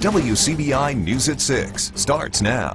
WCBI News at 6 starts now.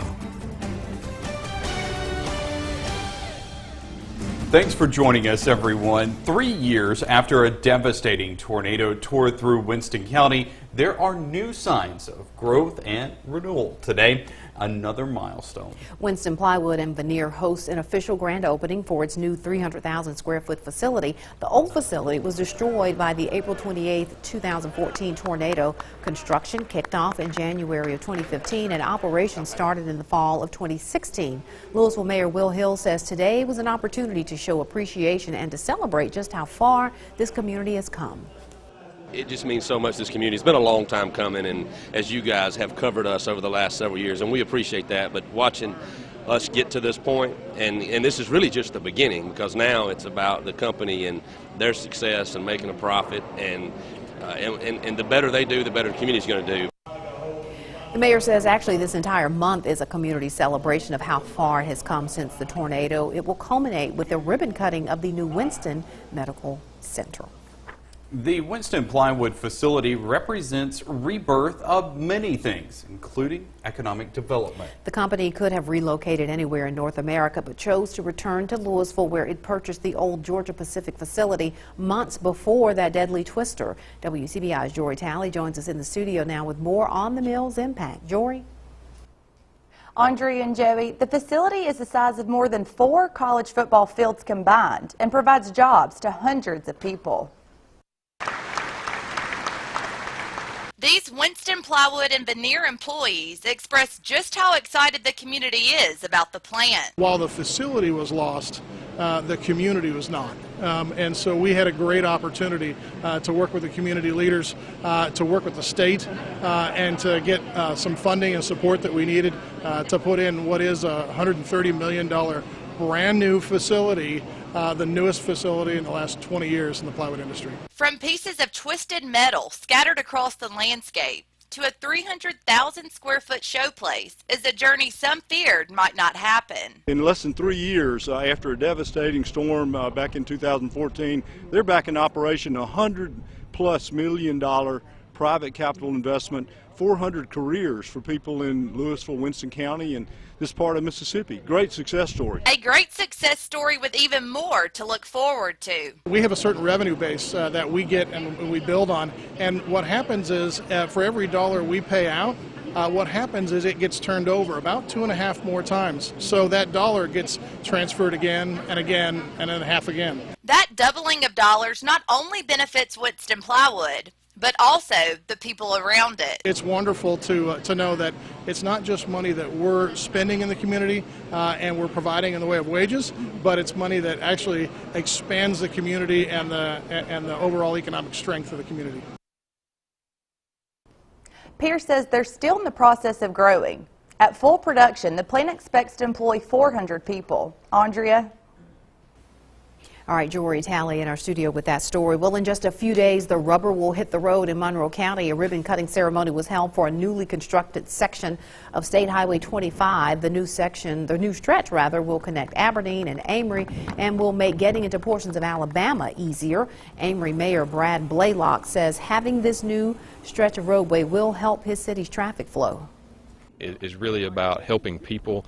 Thanks for joining us, everyone. 3 years after a devastating tornado tore through Winston County, there are new signs of growth and renewal. Today, another milestone. Winston Plywood and Veneer hosts an official grand opening for its new 300,000 square foot facility. The old facility was destroyed by the April 28, 2014 tornado. Construction kicked off in January of 2015 and operations started in the fall of 2016. Louisville Mayor Will Hill says today was an opportunity to show appreciation and to celebrate just how far this community has come. It just means so much to this community. It's been a long time coming, and as you guys have covered us over the last several years, and we appreciate that, but watching us get to this point, and this is really just the beginning, because now it's about the company and their success and making a profit, and the better they do, the better the community's going to do. The mayor says actually this entire month is a community celebration of how far it has come since the tornado. It will culminate with the ribbon cutting of the new Winston Medical Center. The Winston Plywood facility represents rebirth of many things, including economic development. The company could have relocated anywhere in North America, but chose to return to Louisville, where it purchased the old Georgia Pacific facility months before that deadly twister. WCBI's Jory Talley joins us in the studio now with more on the mill's impact. Jory? Andrea and Joey, the facility is the size of more than 4 college football fields combined and provides jobs to hundreds of people. These Winston Plywood and Veneer employees express just how excited the community is about the plant. While the facility was lost, the community was not. And so we had a great opportunity to work with the community leaders, to work with the state, and to get some funding and support that we needed to put in what is a $130 million brand new facility, the newest facility in the last 20 years in the plywood industry. From pieces of twisted metal scattered across the landscape to a 300,000 square foot showplace is a journey some feared might not happen. In less than 3 years after a devastating storm back in 2014, they're back in operation. $100+ million private capital investment, 400 careers for people in Louisville, Winston County, and this part of Mississippi. Great success story. A great success story with even more to look forward to. We have a certain revenue base that we get and we build on, and what happens is for every dollar we pay out, what happens is it gets turned over about 2.5 more times. So that dollar gets transferred again and again and then half again. That doubling of dollars not only benefits Winston Plywood, but also the people around it. It's wonderful to know that it's not just money that we're spending in the community and we're providing in the way of wages, but it's money that actually expands the community and the overall economic strength of the community. Pierce says they're still in the process of growing. At full production, the plant expects to employ 400 people. Andrea? All right, Jory Talley in our studio with that story. Well, in just a few days, the rubber will hit the road in Monroe County. A ribbon cutting ceremony was held for a newly constructed section of State Highway 25. The new stretch will connect Aberdeen and Amory and will make getting into portions of Alabama easier. Amory Mayor Brad Blaylock says having this new stretch of roadway will help his city's traffic flow. It is really about helping people,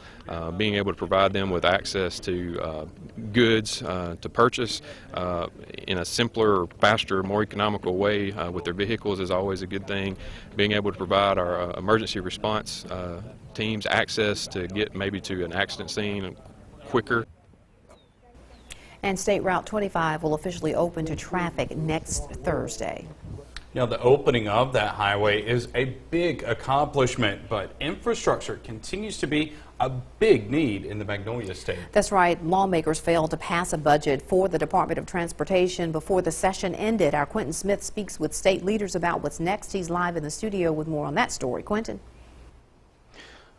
being able to provide them with access to goods to purchase in a simpler, faster, more economical way with their vehicles is always a good thing. Being able to provide our emergency response teams access to get maybe to an accident scene quicker. And State Route 25 will officially open to traffic next Thursday. Now, the opening of that highway is a big accomplishment, but infrastructure continues to be a big need in the Magnolia State. That's right. Lawmakers failed to pass a budget for the Department of Transportation before the session ended. Our Quentin Smith speaks with state leaders about what's next. He's live in the studio with more on that story. Quentin.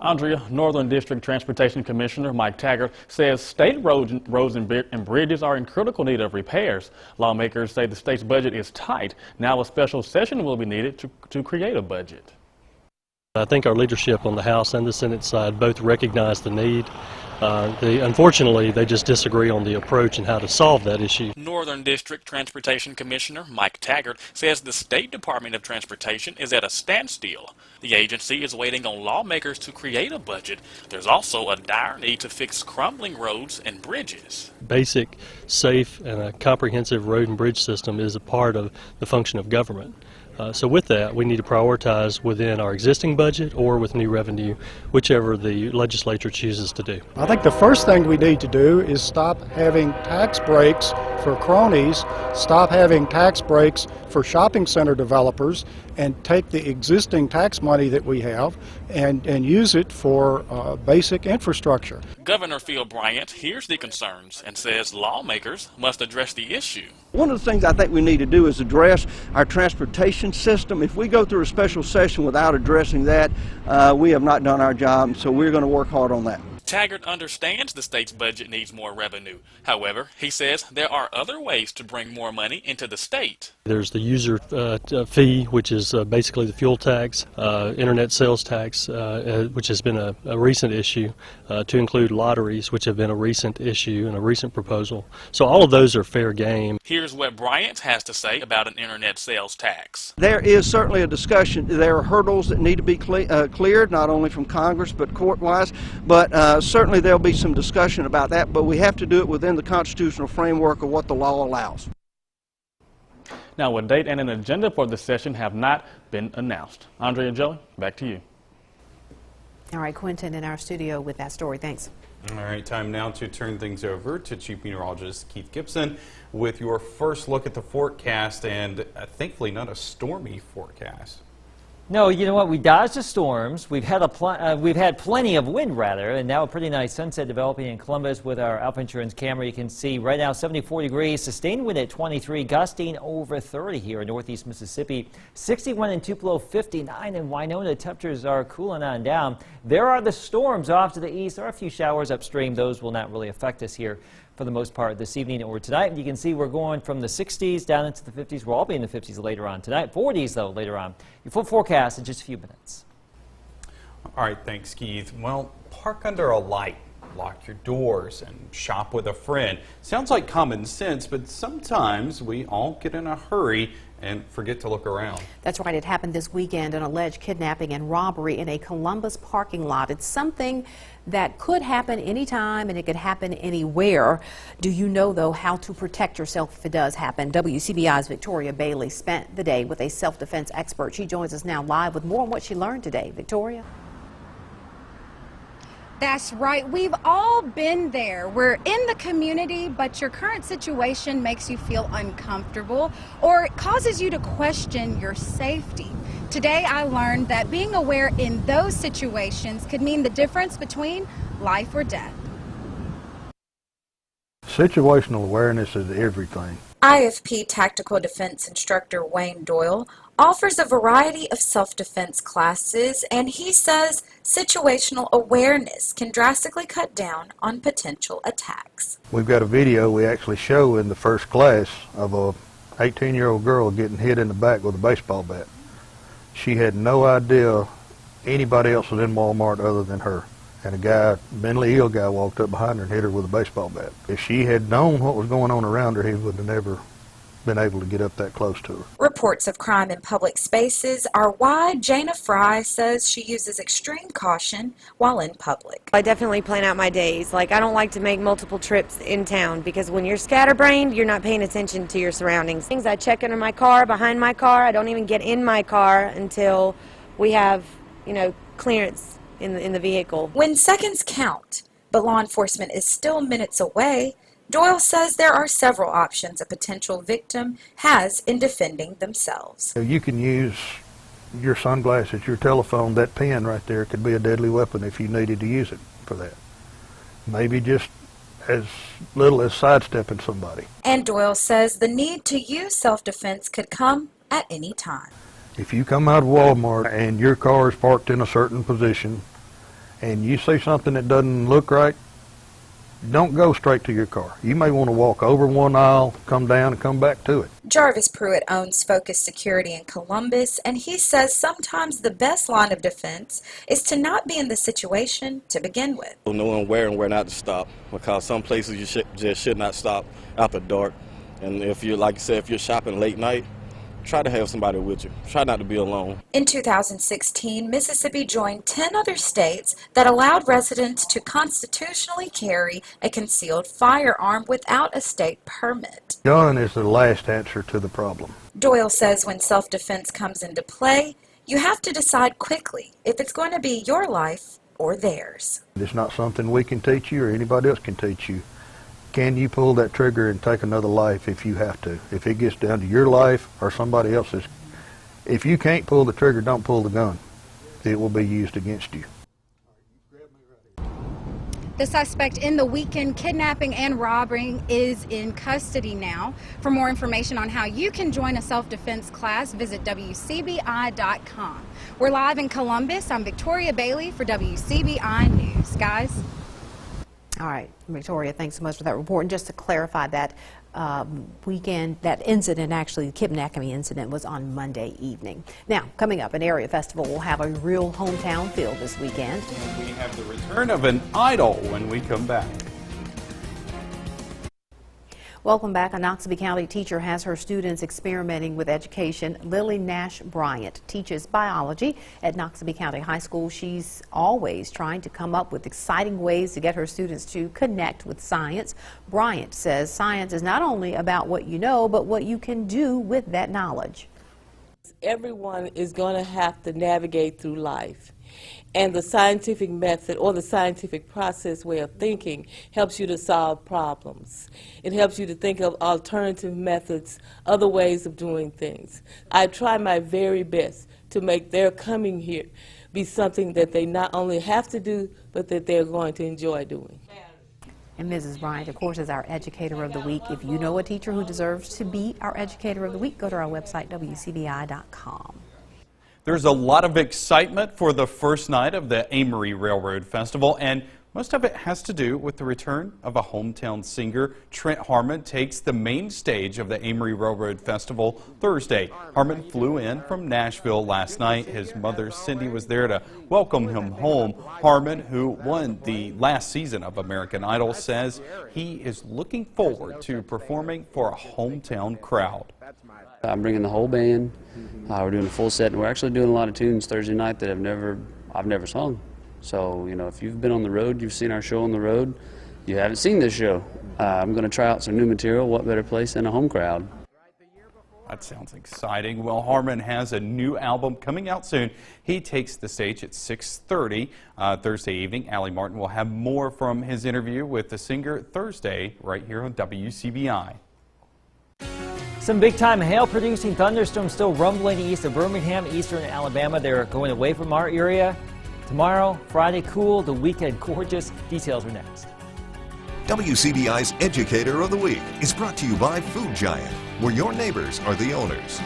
Andrea, Northern District Transportation Commissioner Mike Taggart says state roads and bridges are in critical need of repairs. Lawmakers say the state's budget is tight. Now a special session will be needed to create a budget. I think our leadership on the House and the Senate side both recognize the need. Unfortunately, they just disagree on the approach and how to solve that issue. Northern District Transportation Commissioner Mike Taggart says the State Department of Transportation is at a standstill. The agency is waiting on lawmakers to create a budget. There's also a dire need to fix crumbling roads and bridges. Basic, safe, and a comprehensive road and bridge system is a part of the function of government. So with that, we need to prioritize within our existing budget or with new revenue, whichever the legislature chooses to do. I think the first thing we need to do is stop having tax breaks for cronies, stop having tax breaks for shopping center developers, and take the existing tax money that we have and use it for basic infrastructure. Governor Phil Bryant hears the concerns and says lawmakers must address the issue. One of the things I think we need to do is address our transportation system. If we go through a special session without addressing that, we have not done our job, so we're going to work hard on that. Taggart understands the state's budget needs more revenue. However, he says there are other ways to bring more money into the state. There's the user fee, which is basically the fuel tax, internet sales tax, which has been a recent issue, to include lotteries, which have been a recent issue and a recent proposal. So all of those are fair game. Here's what Bryant has to say about an internet sales tax. There is certainly a discussion. There are hurdles that need to be cleared, not only from Congress but court-wise, but certainly there'll be some discussion about that, but we have to do it within the constitutional framework of what the law allows. Now, a date and an agenda for the session have not been announced. Andrea and Joey, back to you. All right, Quentin in our studio with that story. Thanks. All right, time now to turn things over to Chief Meteorologist Keith Gibson with your first look at the forecast, and thankfully not a stormy forecast. No, you know what? We dodged the storms. We've had plenty of wind, rather, and now a pretty nice sunset developing in Columbus with our Alpha Insurance camera. You can see right now 74 degrees, sustained wind at 23, gusting over 30 here in northeast Mississippi. 61 in Tupelo, 59 in Winona. Temperatures are cooling on down. There are the storms off to the east. There are a few showers upstream. Those will not really affect us here for the most part this evening or tonight. You can see we're going from the 60s down into the 50s. We'll all be in the 50s later on tonight. 40s, though, later on. Your full forecast in just a few minutes. All right, thanks, Keith. Well, park under a light, lock your doors, and shop with a friend. Sounds like common sense, but sometimes we all get in a hurry and forget to look around. That's right. It happened this weekend, an alleged kidnapping and robbery in a Columbus parking lot. It's something that could happen anytime and it could happen anywhere. Do you know, though, how to protect yourself if it does happen? WCBI's Victoria Bailey spent the day with a self-defense expert. She joins us now live with more on what she learned today. Victoria? That's right. We've all been there. We're in the community, but your current situation makes you feel uncomfortable or it causes you to question your safety. Today, I learned that being aware in those situations could mean the difference between life or death. Situational awareness is everything. IFP Tactical Defense Instructor Wayne Doyle offers a variety of self-defense classes, and he says situational awareness can drastically cut down on potential attacks. We've got a video we actually show in the first class of a 18-year-old girl getting hit in the back with a baseball bat. She had no idea anybody else was in Walmart other than her. And a mentally ill guy walked up behind her and hit her with a baseball bat. If she had known what was going on around her, he would have never been able to get up that close to her. Reports of crime in public spaces are why Jana Fry says she uses extreme caution while in public. I definitely plan out my days. I don't like to make multiple trips in town because when you're scatterbrained, you're not paying attention to your surroundings. Things I check under my car, behind my car. I don't even get in my car until we have, clearance in the vehicle. When seconds count, but law enforcement is still minutes away, Doyle says there are several options a potential victim has in defending themselves. You can use your sunglasses, your telephone, that pen right there could be a deadly weapon if you needed to use it for that. Maybe just as little as sidestepping somebody. And Doyle says the need to use self-defense could come at any time. If you come out of Walmart and your car is parked in a certain position and you see something that doesn't look right, don't go straight to your car. You may want to walk over one aisle, come down, and come back to it. Jarvis Pruitt owns Focus Security in Columbus, and he says sometimes the best line of defense is to not be in the situation to begin with. Knowing where and where not to stop, because some places you just should not stop after dark. And if you're, like you said, if you're shopping late night, try to have somebody with you. Try not to be alone. In 2016, Mississippi joined 10 other states that allowed residents to constitutionally carry a concealed firearm without a state permit. Gun is the last answer to the problem. Doyle says when self-defense comes into play, you have to decide quickly if it's going to be your life or theirs. It's not something we can teach you or anybody else can teach you. Can you pull that trigger and take another life if you have to? If it gets down to your life or somebody else's, if you can't pull the trigger, don't pull the gun. It will be used against you. The suspect in the weekend kidnapping and robbery is in custody now. For more information on how you can join a self-defense class, visit WCBI.com. We're live in Columbus. I'm Victoria Bailey for WCBI News. Guys? All right, Victoria, thanks so much for that report. And just to clarify, that weekend, that incident, actually, the kidnapping incident, was on Monday evening. Now, coming up, an area festival will have a real hometown feel this weekend. And we have the return of an idol when we come back. Welcome back. A Noxubee County teacher has her students experimenting with education. Lily Nash Bryant teaches biology at Noxubee County High School. She's always trying to come up with exciting ways to get her students to connect with science. Bryant says science is not only about what you know, but what you can do with that knowledge. Everyone is going to have to navigate through life. And the scientific method or the scientific process way of thinking helps you to solve problems. It helps you to think of alternative methods, other ways of doing things. I try my very best to make their coming here be something that they not only have to do, but that they're going to enjoy doing. And Mrs. Bryant, of course, is our Educator of the Week. If you know a teacher who deserves to be our Educator of the Week, go to our website, WCBI.com. There's a lot of excitement for the first night of the Amory Railroad Festival, and most of it has to do with the return of a hometown singer. Trent Harmon takes the main stage of the Amory Railroad Festival Thursday. Harmon flew in from Nashville last night. His mother, Cindy, was there to welcome him home. Harmon, who won the last season of American Idol, says he is looking forward to performing for a hometown crowd. I'm bringing the whole band. We're doing a full set, and we're actually doing a lot of tunes Thursday night that I've never sung. So, you know, if you've been on the road, you've seen our show on the road, you haven't seen this show. I'm going to try out some new material. What better place than a home crowd? That sounds exciting. Well, Harmon has a new album coming out soon. He takes the stage at 6:30 Thursday evening. Allie Martin will have more from his interview with the singer Thursday right here on WCBI. Some big-time hail-producing thunderstorms still rumbling east of Birmingham, eastern Alabama. They're going away from our area. Tomorrow, Friday, cool. The weekend, gorgeous. Details are next. WCBI's Educator of the Week is brought to you by Food Giant, where your neighbors are the owners.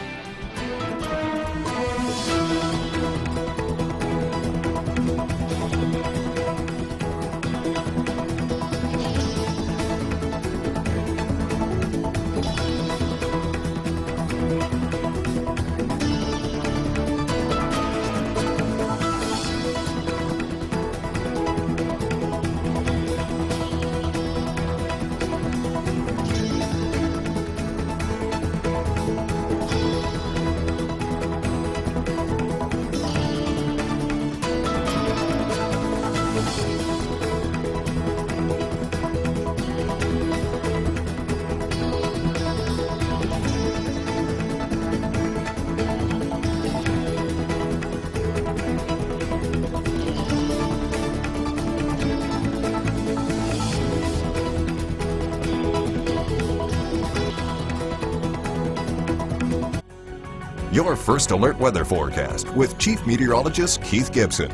Your first alert weather forecast with Chief Meteorologist Keith Gibson.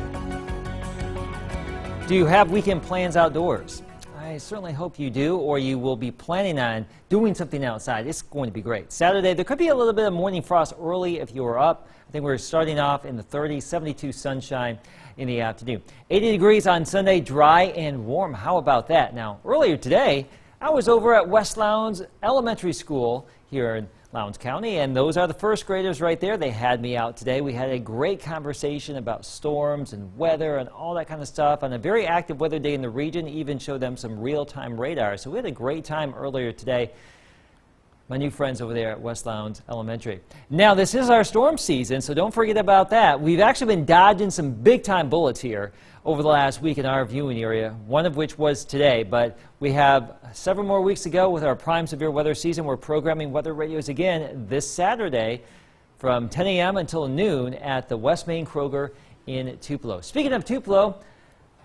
Do you have weekend plans outdoors? I I certainly hope you do, or you will be planning on doing something outside. It's going to be great. Saturday, there could be a little bit of morning frost early if you were up. I think we're starting off in the 30s, 72 sunshine in the afternoon. 80 degrees on Sunday, dry and warm. How about that? Now, earlier today, I was over at West Lowndes Elementary School here in Lowndes County, and those are the first graders right there. They had me out today. We had a great conversation about storms and weather and all that kind of stuff on a very active weather day in the region. Even showed them some real-time radar. So we had a great time earlier today. My new friends over there at West Lowndes Elementary. Now, this is our storm season, so don't forget about that. We've actually been dodging some big-time bullets here over the last week in our viewing area, one of which was today, but we have several more weeks to go with our prime severe weather season. We're programming weather radios again this Saturday from 10 a.m. until noon at the West Main Kroger in Tupelo. Speaking of Tupelo,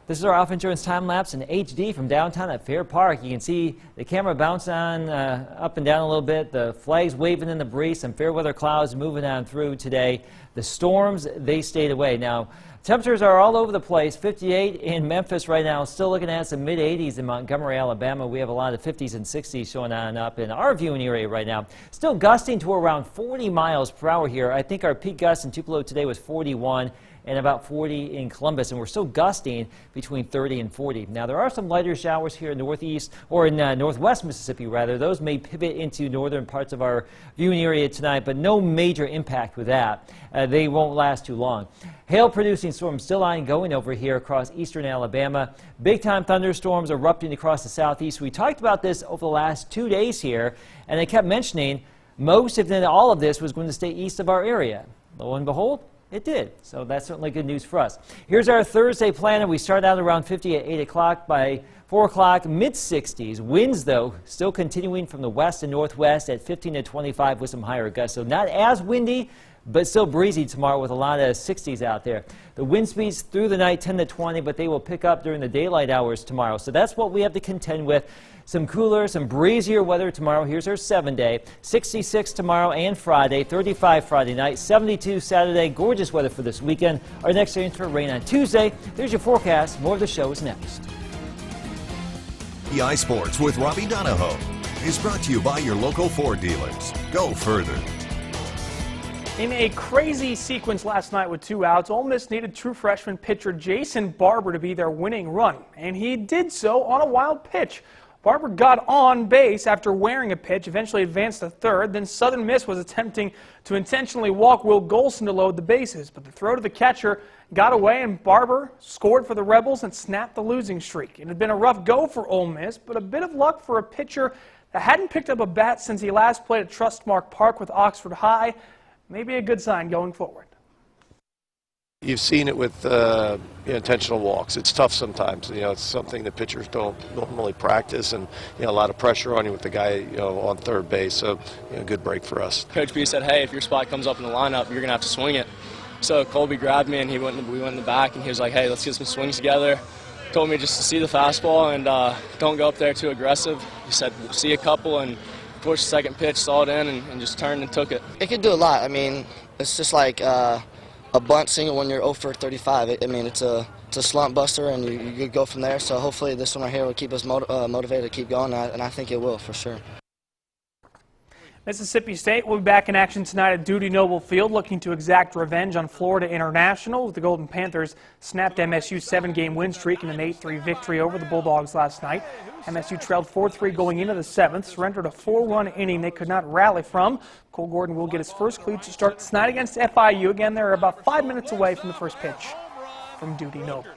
this is our Alpha Insurance time lapse in HD from downtown at Fair Park. You can see the camera bouncing on up and down a little bit, the flags waving in the breeze, some fair weather clouds moving on through today. The storms, they stayed away. Now, temperatures are all over the place. 58 in Memphis right now, still looking at some mid-80s in Montgomery, Alabama. We have a lot of 50s and 60s showing on up in our viewing area right now. Still gusting to around 40 miles per hour here. I think our peak gust in Tupelo today was 41. And about 40 in Columbus, and we're still gusting between 30 and 40. Now, there are some lighter showers here in northeast, or in northwest Mississippi, rather. Those may pivot into northern parts of our viewing area tonight, but no major impact with that. They won't last too long. Hail-producing storms still ongoing over here across eastern Alabama. Big-time thunderstorms erupting across the southeast. We talked about this over the last 2 days here, and they kept mentioning most, if not all of this, was going to stay east of our area. Lo and behold, it did. So that's certainly good news for us. Here's our Thursday plan, and we start out around 50 at 8 o'clock. By 4 o'clock, mid-60s. Winds, though, still continuing from the west and northwest at 15 to 25 with some higher gusts. So not as windy, but still breezy tomorrow with a lot of 60s out there. The wind speeds through the night 10 to 20, but they will pick up during the daylight hours tomorrow. So that's what we have to contend with. Some cooler, some breezier weather tomorrow. Here's our 7-day. 66 tomorrow and Friday, 35 Friday night, 72 Saturday. Gorgeous weather for this weekend. Our next chance for rain on Tuesday. There's your forecast. More of the show is next. EI Sports with Robbie Donahoe is brought to you by your local Ford dealers. Go further. In a crazy sequence last night with 2 outs, Ole Miss needed true freshman pitcher Jason Barber to be their winning run, and he did so on a wild pitch. Barber got on base after wearing a pitch, eventually advanced to third. Then Southern Miss was attempting to intentionally walk Will Golson to load the bases, but the throw to the catcher got away, and Barber scored for the Rebels and snapped the losing streak. It had been a rough go for Ole Miss, but a bit of luck for a pitcher that hadn't picked up a bat since he last played at Trustmark Park with Oxford High. Maybe a good sign going forward. You've seen it with intentional walks. It's tough sometimes. It's something that pitchers don't normally practice, and a lot of pressure on you with the guy on third base. So good break for us. Coach B said, "Hey, if your spot comes up in the lineup, you're gonna have to swing it." So Colby grabbed me, and we went in the back, and he was like, "Hey, let's get some swings together." Told me just to see the fastball and don't go up there too aggressive. He said, "See a couple," and of course, the second pitch, saw it in, and just turned and took it. It could do a lot. I mean, it's just like a bunt single when you're 0 for 35. I mean, it's a slump buster, and you go from there. So hopefully this one right here will keep us motivated to keep going, and I think it will for sure. Mississippi State will be back in action tonight at Dudy Noble Field, looking to exact revenge on Florida International. The Golden Panthers snapped MSU's 7-game win streak in an 8-3 victory over the Bulldogs last night. MSU trailed 4-3 going into the 7th, surrendered a 4-run inning they could not rally from. Cole Gordon will get his first cleat to start tonight against FIU. Again, they're about 5 minutes away from the first pitch from Dudy Noble.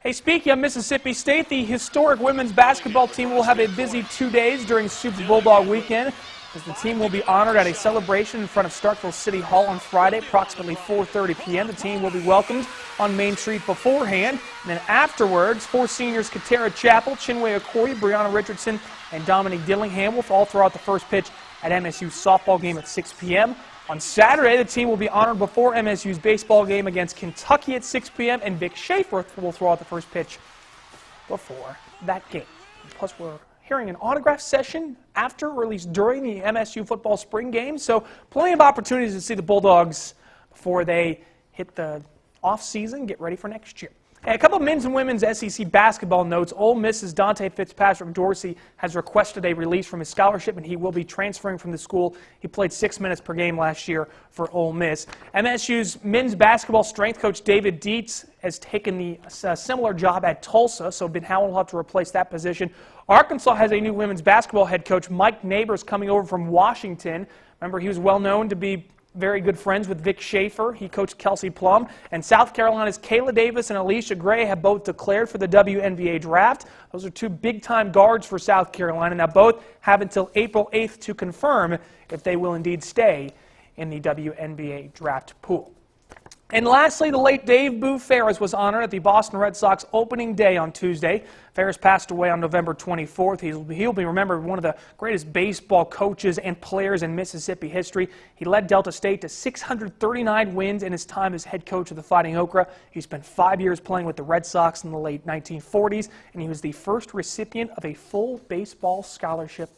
Hey, speaking of Mississippi State, the historic women's basketball team will have a busy 2 days during Super Bulldog weekend, as the team will be honored at a celebration in front of Starkville City Hall on Friday, approximately 4:30 p.m. The team will be welcomed on Main Street beforehand, and then afterwards, 4 seniors Katera Chappell, Chinwe Okoye, Brianna Richardson, and Dominique Dillingham will all throw out the first pitch at MSU's softball game at 6 p.m. On Saturday, the team will be honored before MSU's baseball game against Kentucky at 6 p.m., and Vic Schaefer will throw out the first pitch before that game. Plus, we're hearing an autograph session after, or at least during, the MSU football spring game, so plenty of opportunities to see the Bulldogs before they hit the off-season, get ready for next year. A couple of men's and women's SEC basketball notes. Ole Miss's Dante Fitzpatrick Dorsey has requested a release from his scholarship, and he will be transferring from the school. He played 6 minutes per game last year for Ole Miss. MSU's men's basketball strength coach David Dietz has taken the similar job at Tulsa, so Ben Howell will have to replace that position. Arkansas has a new women's basketball head coach, Mike Neighbors, coming over from Washington. Remember, he was well known to be very good friends with Vic Schaefer. He coached Kelsey Plum. And South Carolina's Kayla Davis and Alicia Gray have both declared for the WNBA draft. Those are two big-time guards for South Carolina. Now, both have until April 8th to confirm if they will indeed stay in the WNBA draft pool. And lastly, the late Dave Boo Ferris was honored at the Boston Red Sox opening day on Tuesday. Ferris passed away on November 24th. He'll be remembered one of the greatest baseball coaches and players in Mississippi history. He led Delta State to 639 wins in his time as head coach of the Fighting Okra. He spent 5 years playing with the Red Sox in the late 1940s, and he was the first recipient of a full baseball scholarship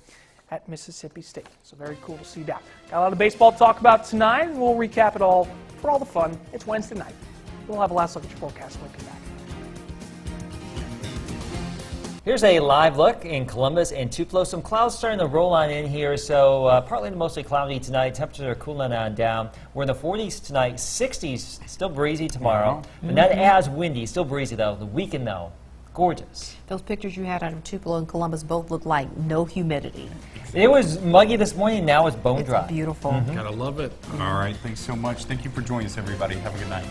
at Mississippi State. So very cool to see that. Got a lot of baseball to talk about tonight, and we'll recap it all for all the fun. It's Wednesday night. We'll have a last look at your forecast when we come back. Here's a live look in Columbus and Tupelo. Some clouds starting to roll on in here, so partly to mostly cloudy tonight. Temperatures are cooling on down. We're in the 40s tonight, 60s, still breezy tomorrow, but not as windy. Still breezy, though. The weekend, though, gorgeous. Those pictures you had out of Tupelo and Columbus both look like no humidity. It was muggy this morning, now it's bone dry. Beautiful. Gotta love it. All right, thanks so much. Thank you for joining us, everybody. Have a good night.